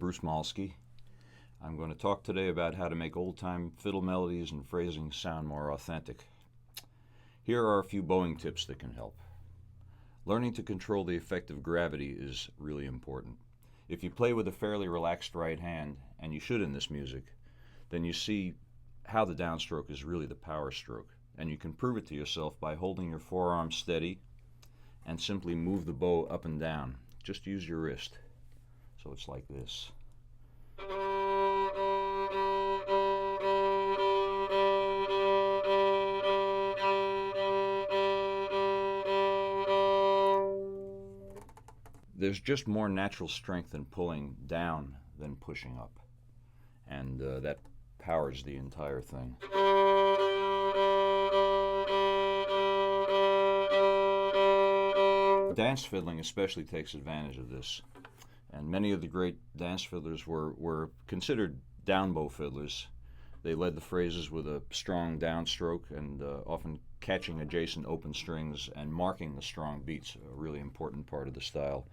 Bruce Molsky. I'm going to talk today about how to make old-time fiddle melodies and phrasing sound more authentic. Here are a few bowing tips that can help. Learning to control the effect of gravity is really important. If you play with a fairly relaxed right hand, and you should in this music, then you see how the downstroke is really the power stroke. And you can prove it to yourself by holding your forearm steady and simply move the bow up and down. Just use your wrist. So it's like this. There's just more natural strength in pulling down than pushing up. And that powers the entire thing. Dance fiddling especially takes advantage of this. And many of the great dance fiddlers were considered downbow fiddlers. They led the phrases with a strong downstroke and often catching adjacent open strings and marking the strong beats, a really important part of the style.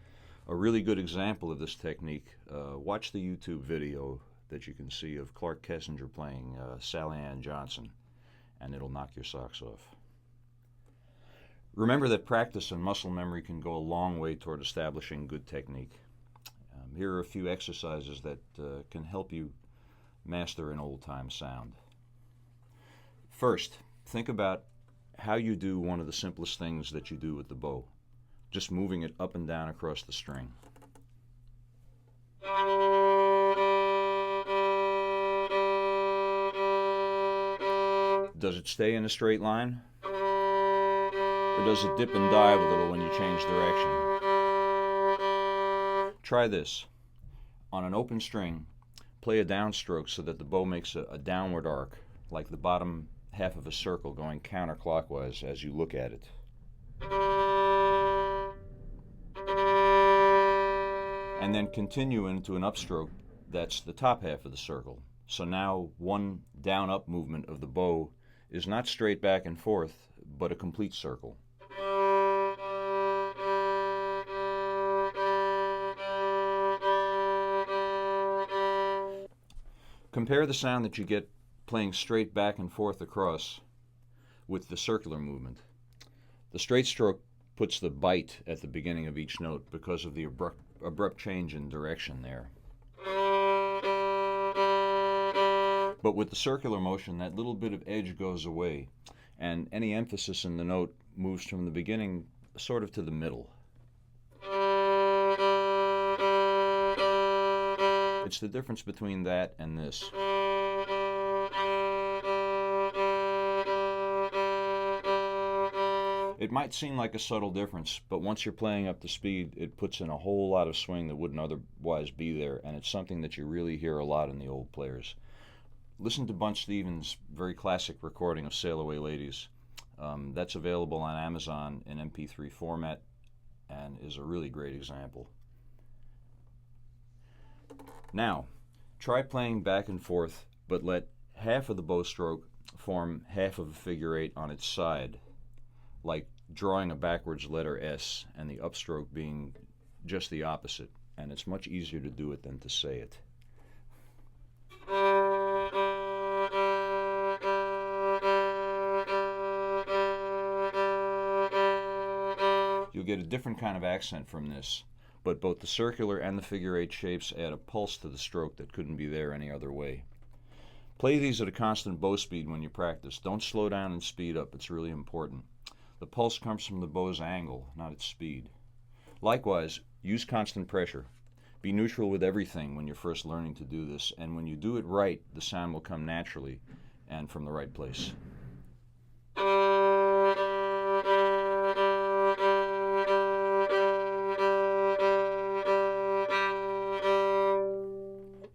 A really good example of this technique, watch the YouTube video that you can see of Clark Kessinger playing Sally Ann Johnson, and it'll knock your socks off. Remember that practice and muscle memory can go a long way toward establishing good technique. Here are a few exercises that can help you master an old-time sound. First, think about how you do one of the simplest things that you do with the bow, just moving it up and down across the string. Does it stay in a straight line? Or does it dip and dive a little when you change direction? Try this. On an open string, play a downstroke so that the bow makes a downward arc, like the bottom half of a circle going counterclockwise as you look at it. And then continue into an upstroke that's the top half of the circle. So now one down-up movement of the bow is not straight back and forth, but a complete circle. Compare the sound that you get playing straight back and forth across with the circular movement. The straight stroke puts the bite at the beginning of each note because of the abrupt change in direction there. But with the circular motion, that little bit of edge goes away, and any emphasis in the note moves from the beginning sort of to the middle. It's the difference between that and this. It might seem like a subtle difference, but once you're playing up to speed, it puts in a whole lot of swing that wouldn't otherwise be there, and it's something that you really hear a lot in the old players. Listen to Bunch Stevens' very classic recording of Sail Away Ladies. That's available on Amazon in MP3 format and is a really great example. Now, try playing back and forth, but let half of the bow stroke form half of a figure eight on its side, like drawing a backwards letter S and the upstroke being just the opposite, and it's much easier to do it than to say it. You'll get a different kind of accent from this, but both the circular and the figure eight shapes add a pulse to the stroke that couldn't be there any other way. Play these at a constant bow speed when you practice. Don't slow down and speed up. It's really important. The pulse comes from the bow's angle, not its speed. Likewise, use constant pressure. Be neutral with everything when you're first learning to do this, and when you do it right, the sound will come naturally and from the right place.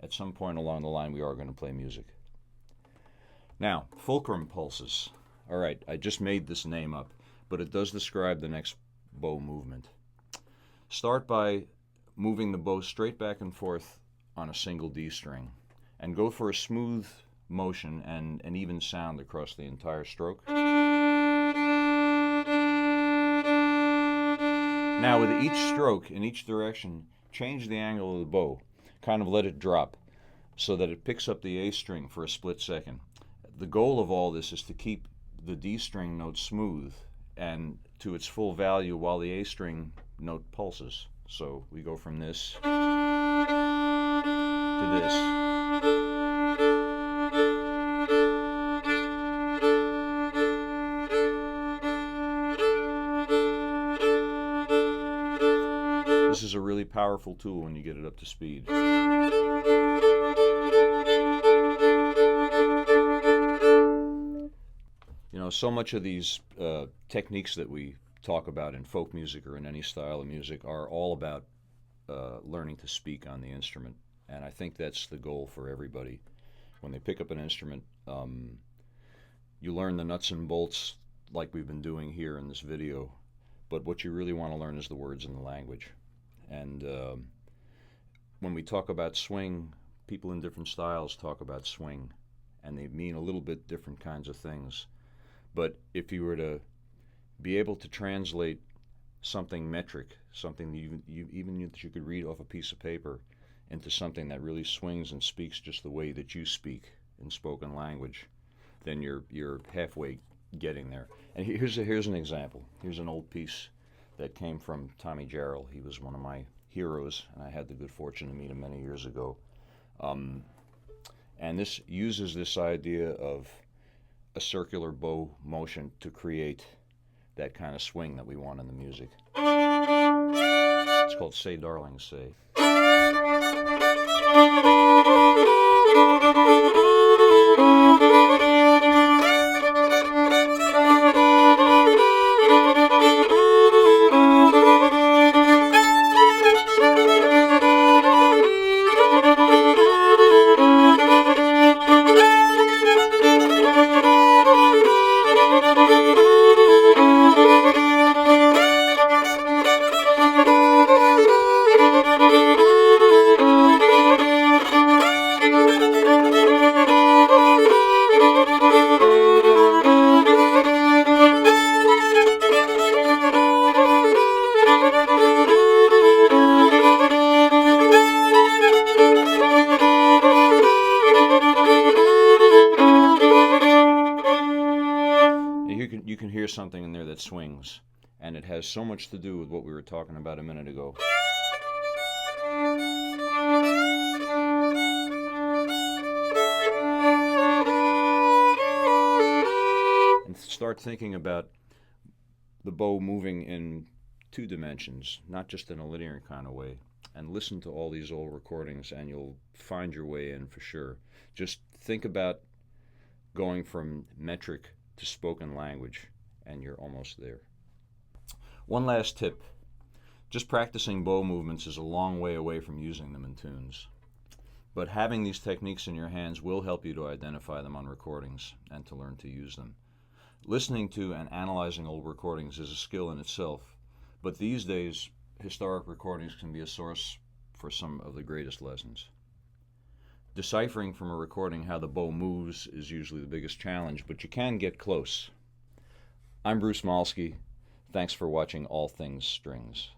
At some point along the line, we are going to play music. Now, Fulcrum Pulses. All right, I just made this name up, but it does describe the next bow movement. Start by moving the bow straight back and forth on a single D string, and go for a smooth motion and an even sound across the entire stroke. Now, with each stroke in each direction, change the angle of the bow. kind of let it drop so that it picks up the A string for a split second. The goal of all this is to keep the D string note smooth and to its full value while the A string note pulses. So we go from this to this. This is a really powerful tool when you get it up to speed. You know, so much of these techniques that we talk about in folk music or in any style of music are all about learning to speak on the instrument. And I think that's the goal for everybody. When they pick up an instrument, you learn the nuts and bolts like we've been doing here in this video, but what you really want to learn is the words and the language. And when we talk about swing, people in different styles talk about swing, and they mean a little bit different kinds of things. But if you were to be able to translate something metric, something that you could read off a piece of paper, into something that really swings and speaks just the way that you speak in spoken language, then you're halfway getting there. And here's an example. Here's an old piece that came from Tommy Jarrell. He was one of my heroes, and I had the good fortune to meet him many years ago. And this uses this idea of a circular bow motion to create that kind of swing that we want in the music. It's called Say Darling Say. You can hear something in there that swings, and it has so much to do with what we were talking about a minute ago. And start thinking about the bow moving in two dimensions, not just in a linear kind of way. And listen to all these old recordings, and you'll find your way in for sure. Just think about going from metric to spoken language, and you're almost there. One last tip. Just practicing bow movements is a long way away from using them in tunes. But having these techniques in your hands will help you to identify them on recordings and to learn to use them. Listening to and analyzing old recordings is a skill in itself, but these days, historic recordings can be a source for some of the greatest lessons. Deciphering from a recording how the bow moves is usually the biggest challenge, but you can get close. I'm Bruce Molsky. Thanks for watching All Things Strings.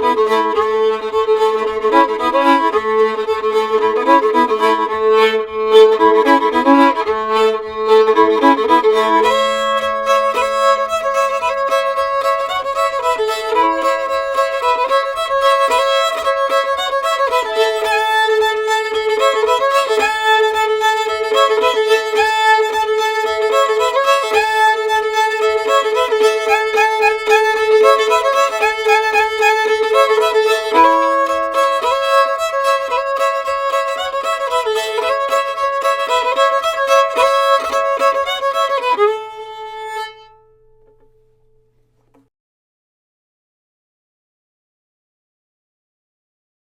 Thank you.